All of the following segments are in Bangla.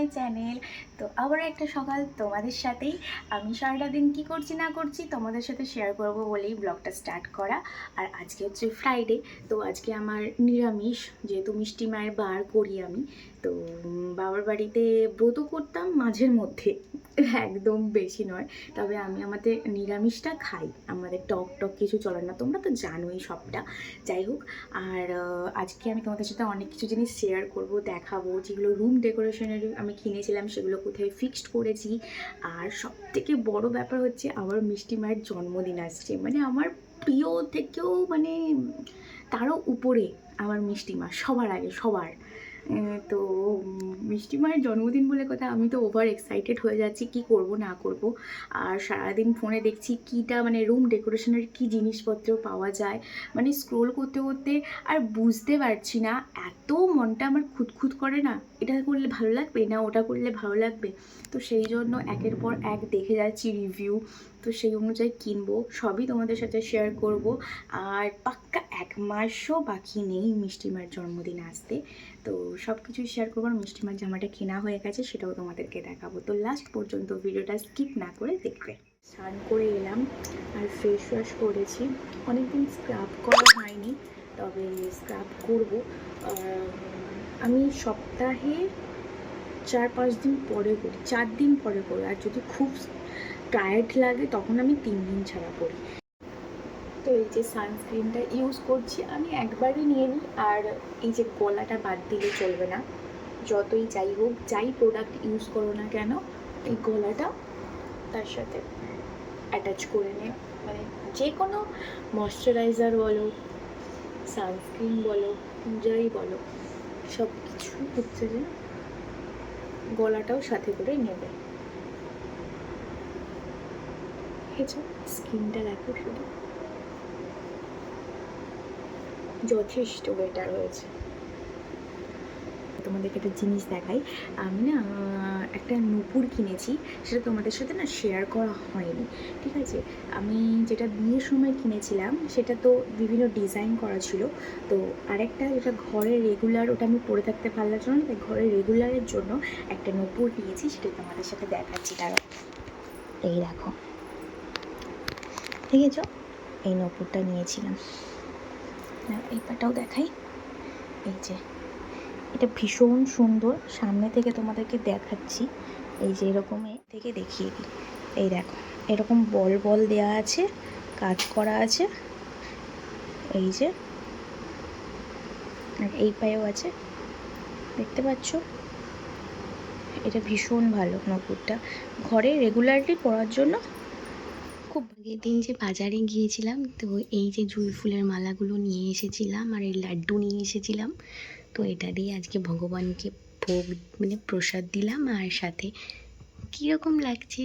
My channel. তো আবার একটা সকাল তোমাদের সাথেই। আমি সারাটা দিন কী করছি না করছি তোমাদের সাথে শেয়ার করব বলেই ব্লগটা স্টার্ট করা। আর আজকে হচ্ছে ফ্রাইডে, তো আজকে আমার নিরামিষ, যেহেতু মিষ্টি মায়ের বার করি আমি। তো বাবার বাড়িতে ব্রত করতাম মাঝের মধ্যে, একদম বেশি নয়। তবে আমি আমাদের নিরামিষটা খাই, আমাদের টক টক কিছু চলে না, তোমরা তো জানোই সবটা। যাই হোক, আর আজকে আমি তোমাদের সাথে অনেক কিছু জিনিস শেয়ার করব, দেখাবো, যেগুলো রুম ডেকোরেশনের আমি কিনেছিলাম সেগুলো কোথায় ফিক্সড করেছি। আর সবথেকে বড় ব্যাপার হচ্ছে আমার মিষ্টি মায়ের জন্মদিন আসছে, মানে আমার প্রিয় থেকেও মানে তারও উপরে আমার মিষ্টি মা সবার আগে, সবার। তো মিষ্টি মায়ের জন্মদিন বলে কথা, আমি তো ওভার এক্সাইটেড হয়ে যাচ্ছি কি করব না করব। আর সারাদিন ফোনে দেখছি কীটা মানে রুম ডেকোরেশনের কী জিনিসপত্র পাওয়া যায়, মানে স্ক্রোল করতে করতে আর বুঝতে পারছি না, এত মনটা আমার খুঁতখুত করে না, এটা করলে ভালো লাগবে না ওটা করলে ভালো লাগবে। তো সেই জন্য একের পর এক দেখে যাচ্ছি রিভিউ, তো সেই অনুযায়ী কিনবো, সবই তোমাদের সাথে শেয়ার করব। আর পাক্কা 1 মাসও বাকি নেই মিষ্টি মায়ের জন্মদিন আসতে, তো সব কিছুই শেয়ার করবো। আর মিষ্টি মায়ের জামাটা কেনা হয়ে গেছে, সেটাও তোমাদেরকে দেখাবো। তো লাস্ট পর্যন্ত ভিডিওটা স্কিপ না করে দেখবে। স্নান করে এলাম আর ফেস ওয়াশ করেছি, অনেকদিন স্ক্রাব করা হয়নি, তবে স্ক্রাব করবো। আমি সপ্তাহে 4-5 দিন পরে করি, 4 দিন পরে করি, আর যদি খুব টায়ার্ড লাগে তখন আমি 3 দিন ছাড়া করি। তো এই যে সানস্ক্রিনটা ইউজ করছি আমি, একবারই নিয়ে নিই। আর এই যে গলাটা বাদ দিলে চলবে না, যতই যাই হোক, যাই প্রোডাক্ট ইউজ করো না কেন, এই গলাটা তার সাথে অ্যাটাচ করে নে। মানে যে কোনো ময়শ্চারাইজার বলো, সানস্ক্রিন বলো, যাই বলো, সব কিছু হচ্ছে যে গলাটাও সাথে করে নেবে। স্কিনটা দেখো শুধু, যথেষ্ট বেটার হয়েছে। তোমাদেরকে একটা জিনিস দেখাই, আমি না একটা নূপুর কিনেছি, সেটা তোমাদের সাথে না শেয়ার করা হয়নি, ঠিক আছে। আমি যেটা বিয়ের সময় কিনেছিলাম সেটা তো বিভিন্ন ডিজাইন করা ছিল, তো আরেকটা যেটা ঘরে রেগুলার, ওটা আমি পরে থাকতে ভালো লাগছে না, তাই ঘরে রেগুলারের জন্য একটা নূপুর নিয়েছি, সেটা তোমাদের সাথে দেখাচ্ছি। তারা এই দেখো, দেখেছ, এই নূপুরটা নিয়েছিলাম, এই পাটাও দেখাই। এই যে এটা ভীষণ সুন্দর, সামনে থেকে তোমাদেরকে দেখাচ্ছি, এই যে এরকম থেকে দেখিয়ে দিই। এই দেখো, এরকম বল বল দেওয়া আছে, কাজ করা আছে, এই যে, আর এই পায়েও আছে, দেখতে পাচ্ছ। এটা ভীষণ ভালো নূপুরটা, ঘরে রেগুলারলি পরার জন্য খুব। আগের দিন যে বাজারে গিয়েছিলাম, তো এই যে জুঁই ফুলের মালাগুলো নিয়ে এসেছিলাম, আর এই লাড্ডু নিয়ে এসেছিলাম। তো এটা দিয়ে আজকে ভগবানকে ভোগ মানে প্রসাদ দিলাম, আর সাথে কীরকম লাগছে,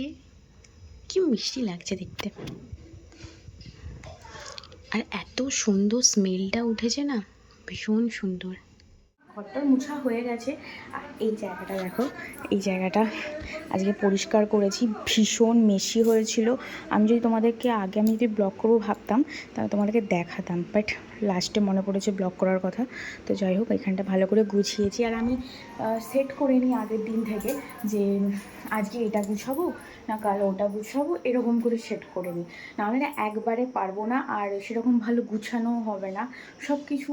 কি মিষ্টি লাগছে দেখতে, আর এত সুন্দর স্মেলটা উঠেছে না, ভীষণ সুন্দর। ঘরটার মুছা হয়ে গেছে, আর এই জায়গাটা দেখো, এই জায়গাটা আজকে পরিষ্কার করেছি, ভীষণ মেশি হয়েছিল। আমি যদি তোমাদেরকে আগে আমি যদি ব্লগ করবো ভাবতাম তাহলে তোমাদেরকে দেখাতাম, বাট লাস্টে মনে পড়েছে ব্লগ করার কথা। তো যাই হোক, এখানটা ভালো করে গুছিয়েছি, আর আমি সেট করে নিই আগের দিন থেকে যে আজকে এটা গুছাবো না কাল ওটা গুছাবো, এরকম করে সেট করে নিই, নাহলে না একবারে পারবো না, আর সেরকম ভালো গুছানোও হবে না। সব কিছু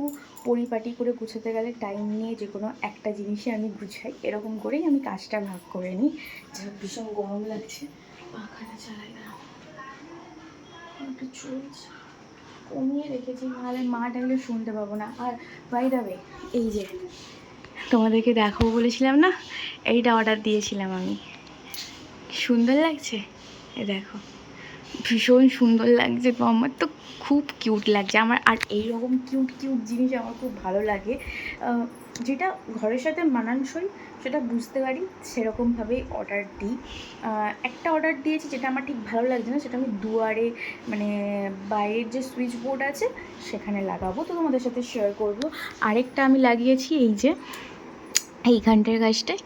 পরিপাটি করে গুছাতে গেলে টাইম নিয়ে যে কোনো একটা জিনিসই আমি গুছাই, এরকম করেই আমি কাজটা ভাগ করে নিই। ভীষণ গরম লাগছে, পাখাটা চালাই না, একটু চলছে, কমিয়ে রেখেছি, নাহলে মা ডাকলে শুনতে পাবো না। আর বাই দ্য ওয়ে, এই যে তোমাদেরকে দেখাবো বলেছিলাম না, এইটা অর্ডার দিয়েছিলাম আমি, সুন্দর লাগছে, এ দেখো, ভীষণ সুন্দর লাগছে, তো আমার তো খুব কিউট লাগছে আমার। আর এইরকম কিউট কিউট জিনিস আমার খুব ভালো লাগে, যেটা ঘরের সাথে মানানসই সেটা বুঝতে পারি, সেরকমভাবেই অর্ডার দিই। একটা অর্ডার দিয়েছি যেটা আমার ঠিক ভালো লাগছে না, সেটা আমি দুয়ারে মানে বাইরের যে সুইচ বোর্ড আছে সেখানে লাগাবো, তো তোমাদের সাথে শেয়ার করব। আরেকটা আমি লাগিয়েছি এই যে এইখানটার কাজটায়,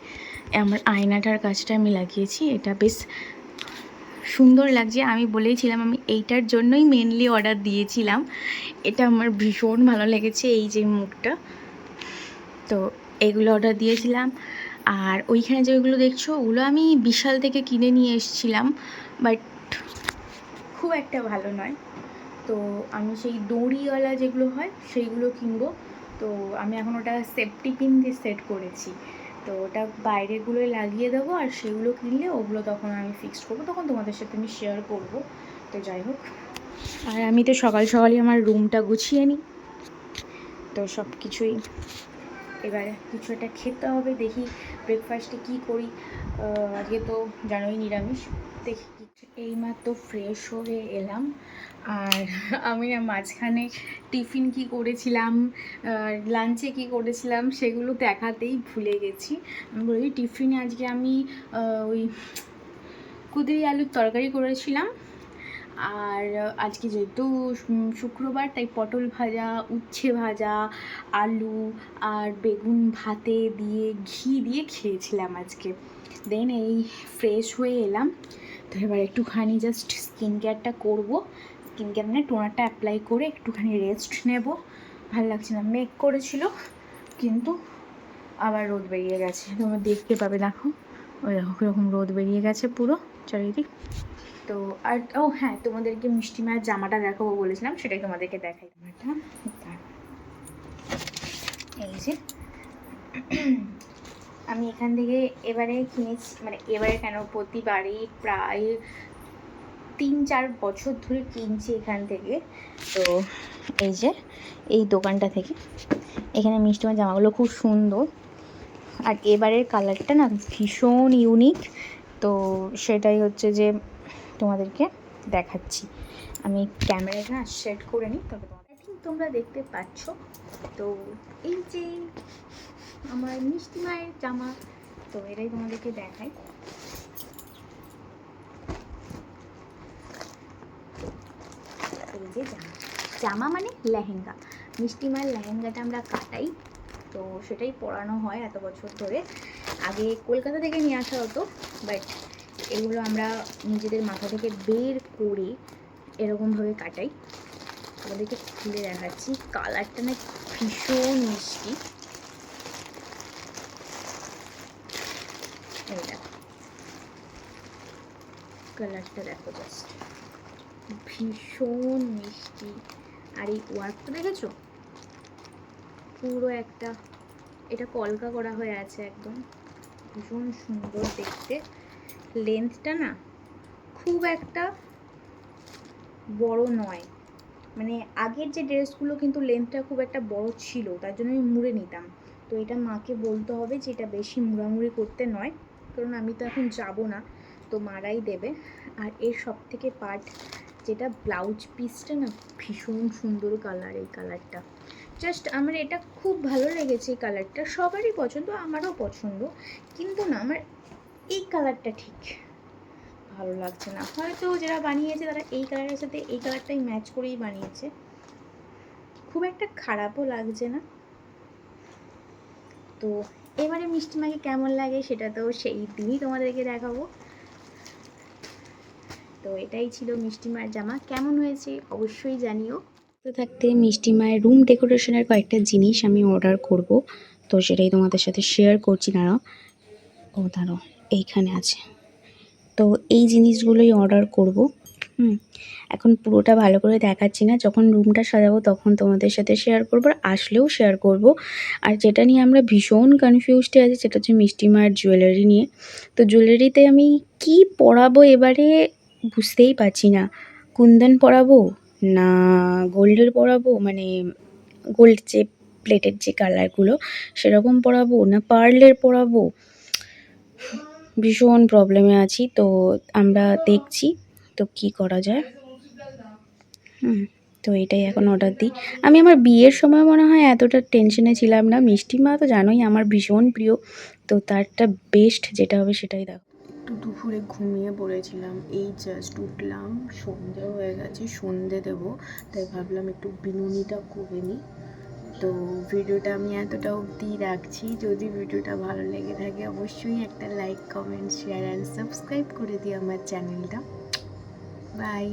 আমার আয়নাটার কাজটা আমি লাগিয়েছি, এটা বেশ সুন্দর লাগছে। আমি বলেইছিলাম আমি এইটার জন্যই মেনলি অর্ডার দিয়েছিলাম, এটা আমার ভীষণ ভালো লেগেছে, এই যে মুখটা, তো এগুলো অর্ডার দিয়েছিলাম। আর ওইখানে যেগুলো দেখছো ওগুলো আমি বিশাল থেকে কিনে নিয়ে এসেছিলাম, বাট খুব একটা ভালো নয়। তো আমি সেই দড়িওয়ালা যেগুলো হয় সেইগুলো কিনবো। তো আমি এখন ওটা সেফটি পিন দিয়ে সেট করেছি, তো ওটা বাইরেগুলোয় লাগিয়ে দেবো। আর সেগুলো কিনলে ওগুলো তখন আমি ফিক্সড করবো, তখন তোমাদের সাথে আমি শেয়ার করবো। তো যাই হোক, আর আমি তো সকাল সকালই আমার রুমটা গুছিয়ে নিই। তো সব কিছুই এবারে কিছু একটা খেতে হবে, দেখি ব্রেকফাস্টে কী করি। আজকে তো জানোই নিরামিষ, দেখি এইমাত্র ফ্রেশ হয়ে এলাম। আর আমি না মাঝখানে টিফিন কি করেছিলাম, লাঞ্চে কি করেছিলাম সেগুলো দেখাতেই ভুলে গেছি। আমি বলি টিফিনে আজকে আমি ওই কুদরি আলুর তরকারি করেছিলাম। আর আজকে যেহেতু শুক্রবার, তাই পটল ভাজা, উচ্ছে ভাজা, আলু আর বেগুন ভাতে দিয়ে ঘি দিয়ে খেয়েছিলাম আজকে। দেন এই ফ্রেশ হয়ে এলাম। তো এবার একটুখানি জাস্ট স্কিন কেয়ারটা করবো। স্কিন কেয়ার মানে টোনারটা অ্যাপ্লাই করে একটুখানি রেস্ট নেব। ভালো লাগছে না, মেক করেছিল কিন্তু আবার রোদ বেরিয়ে গেছে। তোমরা দেখতে পাবে, দেখো ওই রকম রোদ বেরিয়ে গেছে পুরো চারিদিক। তো আর ও হ্যাঁ, তোমাদেরকে মিষ্টি মায়ের জামাটা দেখাবো বলেছিলাম, সেটাই তোমাদেরকে দেখাই। জামাটা এই যে আমি এখান থেকে এবারে কিনেছি, মানে এবারে কেন, প্রতিবারই প্রায় 3-4 বছর ধরে কিনছি এখান থেকে। তো এই যে এই দোকানটা থেকে, এখানে মিষ্টি মায়ের জামাগুলো খুব সুন্দর। আর এবারের কালারটা না ভীষণ ইউনিক। তো সেটাই হচ্ছে যে তোমাদেরকে দেখাচ্ছি। আমি ক্যামেরাটা না সেট করে নিই, তবে আই থিঙ্ক তোমরা দেখতে পাচ্ছ। তো এই যে আমার মিষ্টি মায়ের জামা, তো এটাই তোমাদেরকে দেখাই। এই যে জামা মানে লেহেঙ্গা, মিষ্টি মায়ের লেহেঙ্গাটা আমরা কাটাই, তো সেটাই পরানো হয় এত বছর ধরে। আগে কলকাতা থেকে নিয়ে আসা হতো, বাট এগুলো আমরা নিজেদের মাথা থেকে বের করে এরকমভাবে কাটাই। আমাদেরকে খুলে দেখাচ্ছি, কালারটা না ভীষণ মিষ্টি। এই দেখো কালারটা, দেখো জাস্ট ভীষণ মিষ্টি। আর এই ওয়ার্কটা দেখেছো, পুরো একটা এটা কলকা করা হয়ে আছে একদম, ভীষণ সুন্দর দেখতে। লেন্থটা না খুব একটা বড় নয়, মানে আগের যে ড্রেসগুলো কিন্তু লেন্থটা খুব একটা বড় ছিল, তার জন্য আমি মুড়ে নিতাম। তো এটা মাকে বলতে হবে যে এটা বেশি মুড়ামুড়ি করতে নয়, কারণ আমি তো এখন যাব না, তো মারাই দেবে। আর এর সব থেকে পার্ট যেটা ব্লাউজ পিসটা না ভীষণ সুন্দর কালার, এই কালারটা জাস্ট আমার এটা খুব ভালো লেগেছে। এই কালারটা সবারই পছন্দ, আমারও পছন্দ, কিন্তু না আমার এই কালারটা ঠিক ভালো লাগছে না। হয়তো যারা বানিয়েছে তারা এই কালারের সাথে এই কালারটাই ম্যাচ করেই বানিয়েছে, খুব একটা খারাপও লাগছে না। তো এবারে মিষ্টি মাকে কেমন লাগে সেটা তো সেই দিনই তোমাদেরকে দেখাবো। তো এটাই ছিল মিষ্টি মায়ের জামা, কেমন হয়েছে অবশ্যই জানিও। তো থাকতে মিষ্টি মায়ের রুম ডেকোরেশনের কয়েকটা জিনিস আমি অর্ডার করব, তো সেটাই তোমাদের সাথে শেয়ার করছি। দাঁড়াও, ও দাঁড়াও, এইখানে আছে। তো এই জিনিসগুলোই অর্ডার করব। এখন পুরোটা ভালো করে দেখাচ্ছি না, যখন রুমটা সাজাবো তখন তোমাদের সাথে শেয়ার করবো, আর আসলেও শেয়ার করব। আর যেটা নিয়ে আমরা ভীষণ কনফিউজডে আছি সেটা হচ্ছে মিষ্টি মায়ের জুয়েলারি নিয়ে। তো জুয়েলারিতে আমি কি পরাবো এবারে বুঝতেই পারছি না, কুন্দন পরাবো না গোল্ডের পরাবো, মানে গোল্ড যে প্লেটের যে কালারগুলো সেরকম পরাবো না পার্লের পরাবো, ভীষণ প্রবলেমে আছি। তো আমরা দেখছি তো কি করা যায়। তো এটাই এখন অর্ডার দিই। আমি আমার বিয়ের সময় মনে হয় এতটা টেনশনে ছিলাম না, মিষ্টি মা তো জানোই আমার ভীষণ প্রিয়, তো তারটা বেস্ট যেটা হবে সেটাই দেখো। একটু দুপুরে ঘুমিয়ে পড়েছিলাম, এই জাস্ট উঠলাম, সন্ধে হয়ে গেছে, সন্ধে দেবো, তাই ভাবলাম একটু বিনুনিটা করে নিই। তো ভিডিওটা আমি এতটা অবধি রাখছি। যদি ভিডিওটা ভালো লেগে থাকে অবশ্যই একটা like, comment, share and subscribe করে দিও আমার চ্যানেলটা। বাই।